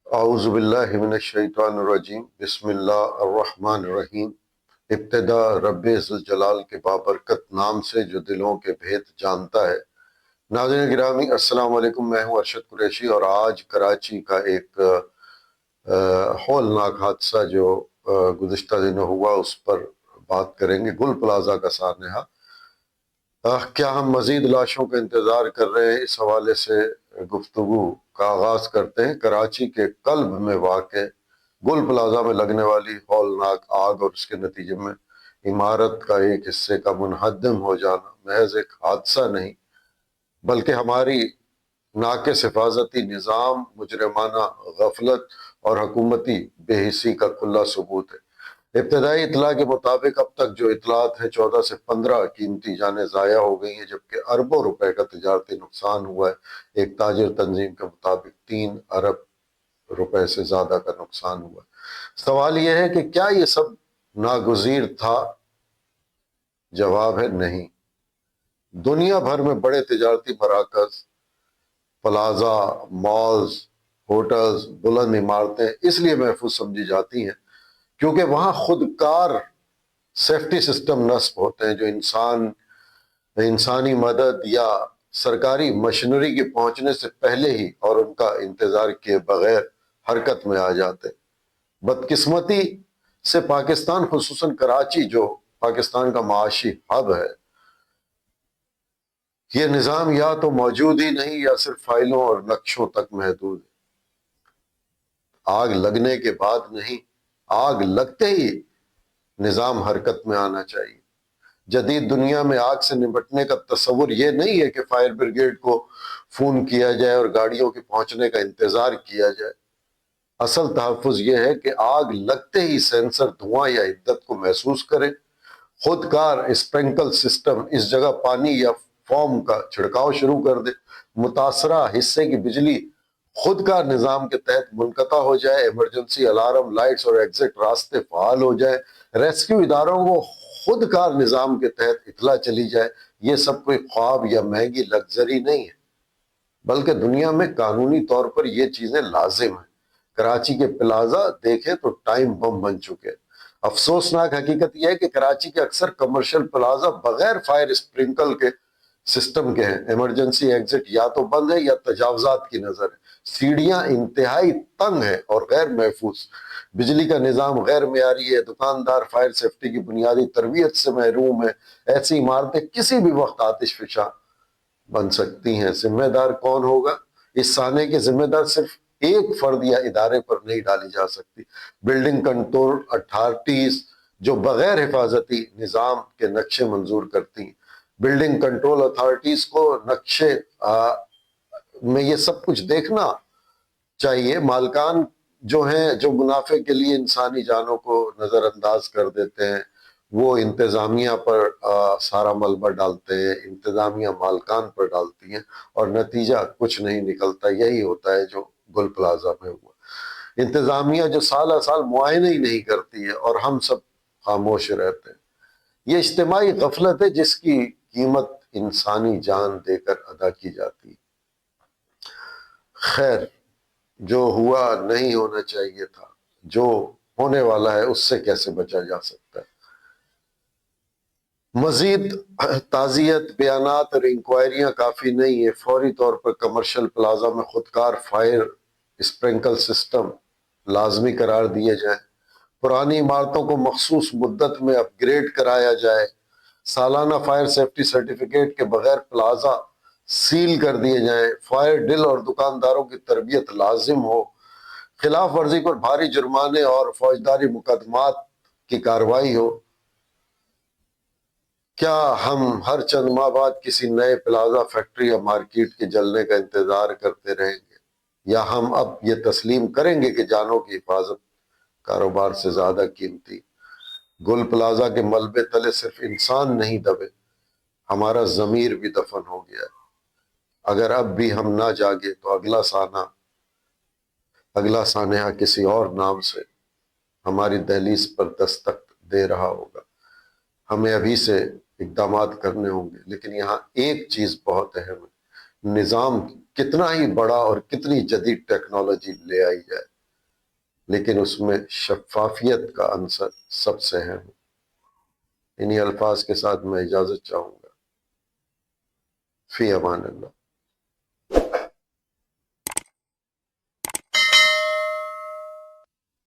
اعوذ باللہ من الشیطان الرجیم، بسم اللہ الرحمن الرحیم۔ ابتدا رب ذوالجلال کے بابرکت نام سے جو دلوں کے بھید جانتا ہے۔ ناظرین گرامی، السلام علیکم، میں ہوں ارشد قریشی، اور آج کراچی کا ایک ہولناک حادثہ جو گزشتہ دنوں ہوا اس پر بات کریں گے۔ گل پلازہ کا سانحہ، کیا ہم مزید لاشوں کا انتظار کر رہے ہیں؟ اس حوالے سے گفتگو کا آغاز کرتے ہیں۔ کراچی کے قلب میں واقع گل پلازہ میں لگنے والی ہولناک آگ اور اس کے نتیجے میں عمارت کا ایک حصے کا منہدم ہو جانا محض ایک حادثہ نہیں، بلکہ ہماری ناقص حفاظتی نظام، مجرمانہ غفلت اور حکومتی بے حسی کا کھلا ثبوت ہے۔ ابتدائی اطلاع کے مطابق اب تک جو اطلاعات ہیں، 14 سے 15 قیمتی جانیں ضائع ہو گئی ہیں، جبکہ اربوں روپے کا تجارتی نقصان ہوا ہے۔ ایک تاجر تنظیم کے مطابق 3 ارب روپے سے زیادہ کا نقصان ہوا ہے۔ سوال یہ ہے کہ کیا یہ سب ناگزیر تھا؟ جواب ہے نہیں۔ دنیا بھر میں بڑے تجارتی مراکز، پلازا، مالز، ہوٹلز، بلند عمارتیں اس لیے محفوظ سمجھی جاتی ہیں کیونکہ وہاں خود کار سیفٹی سسٹم نصب ہوتے ہیں جو انسانی مدد یا سرکاری مشینری کے پہنچنے سے پہلے ہی اور ان کا انتظار کیے بغیر حرکت میں آ جاتے ہیں۔ بدقسمتی سے پاکستان، خصوصاً کراچی جو پاکستان کا معاشی ہب ہے، یہ نظام یا تو موجود ہی نہیں یا صرف فائلوں اور نقشوں تک محدود ہے۔ آگ لگنے کے بعد نہیں، آگ لگتے ہی نظام حرکت میں آنا چاہیے۔ جدید دنیا میں آگ سے نمٹنے کا تصور یہ نہیں ہے کہ فائر بریگیڈ کو فون کیا جائے اور گاڑیوں کے پہنچنے کا انتظار کیا جائے۔ اصل تحفظ یہ ہے کہ آگ لگتے ہی سینسر دھواں یا حدت کو محسوس کرے، خود کار اسپرنکل سسٹم اس جگہ پانی یا فوم کا چھڑکاؤ شروع کر دے، متاثرہ حصے کی بجلی خود کار نظام کے تحت منقطع ہو جائے، ایمرجنسی الارم لائٹس اور ایگزٹ راستے فعال ہو جائے، ریسکیو اداروں کو خود کار نظام کے تحت اطلاع چلی جائے۔ یہ سب کوئی خواب یا مہنگی لگژری نہیں ہے، بلکہ دنیا میں قانونی طور پر یہ چیزیں لازم ہیں۔ کراچی کے پلازا دیکھیں تو ٹائم بم بن چکے۔ افسوسناک حقیقت یہ ہے کہ کراچی کے اکثر کمرشل پلازا بغیر فائر اسپرنکل کے سسٹم کے ہیں۔ ایمرجنسی ایگزٹ یا تو بند ہے یا تجاوزات کی نظر ہے، سیڑھیاں انتہائی تنگ ہیں اور غیر محفوظ، بجلی کا نظام غیر معیاری ہے، دکاندار فائر سیفٹی کی بنیادی تربیت سے محروم ہے۔ ایسی عمارتیں کسی بھی وقت آتش فشاں بن سکتی ہیں۔ ذمہ دار کون ہوگا؟ اس سانحے کی ذمہ دار صرف ایک فرد یا ادارے پر نہیں ڈالی جا سکتی۔ بلڈنگ کنٹرول اتھارٹیز جو بغیر حفاظتی نظام کے نقشے منظور کرتی ہیں، بلڈنگ کنٹرول اتھارٹیز کو نقشے میں یہ سب کچھ دیکھنا چاہیے۔ مالکان جو ہیں، جو منافع کے لیے انسانی جانوں کو نظر انداز کر دیتے ہیں، وہ انتظامیہ پر سارا ملبہ ڈالتے ہیں، انتظامیہ مالکان پر ڈالتی ہیں، اور نتیجہ کچھ نہیں نکلتا۔ یہی ہوتا ہے جو گل پلازہ میں ہوا۔ انتظامیہ جو سالہ سال معائنے ہی نہیں کرتی ہے اور ہم سب خاموش رہتے ہیں۔ یہ اجتماعی غفلت ہے جس کی قیمت انسانی جان دے کر ادا کی جاتی ہے۔ خیر، جو ہوا نہیں ہونا چاہیے تھا، جو ہونے والا ہے اس سے کیسے بچا جا سکتا ہے؟ مزید تعزیت، بیانات اور انکوائریاں کافی نہیں ہے۔ فوری طور پر کمرشل پلازا میں خودکار فائر اسپرنکل سسٹم لازمی قرار دیے جائیں، پرانی عمارتوں کو مخصوص مدت میں اپ گریڈ کرایا جائے، سالانہ فائر سیفٹی سرٹیفکیٹ کے بغیر پلازا سیل کر دیے جائیں، فائر ڈل اور دکانداروں کی تربیت لازم ہو، خلاف ورزی پر بھاری جرمانے اور فوجداری مقدمات کی کارروائی ہو۔ کیا ہم ہر چند ماہ بعد کسی نئے پلازا، فیکٹری یا مارکیٹ کے جلنے کا انتظار کرتے رہیں گے، یا ہم اب یہ تسلیم کریں گے کہ جانوں کی حفاظت کاروبار سے زیادہ قیمتی؟ گل پلازہ کے ملبے تلے صرف انسان نہیں دبے، ہمارا ضمیر بھی دفن ہو گیا ہے۔ اگر اب بھی ہم نہ جاگے تو اگلا سانحہ کسی اور نام سے ہماری دہلیز پر دستک دے رہا ہوگا۔ ہمیں ابھی سے اقدامات کرنے ہوں گے، لیکن یہاں ایک چیز بہت اہم ہے، نظام کتنا ہی بڑا اور کتنی جدید ٹیکنالوجی لے آئی جائے، لیکن اس میں شفافیت کا عنصر سب سے اہم ہے۔ انہی الفاظ کے ساتھ میں اجازت چاہوں گا۔ فی امان اللہ۔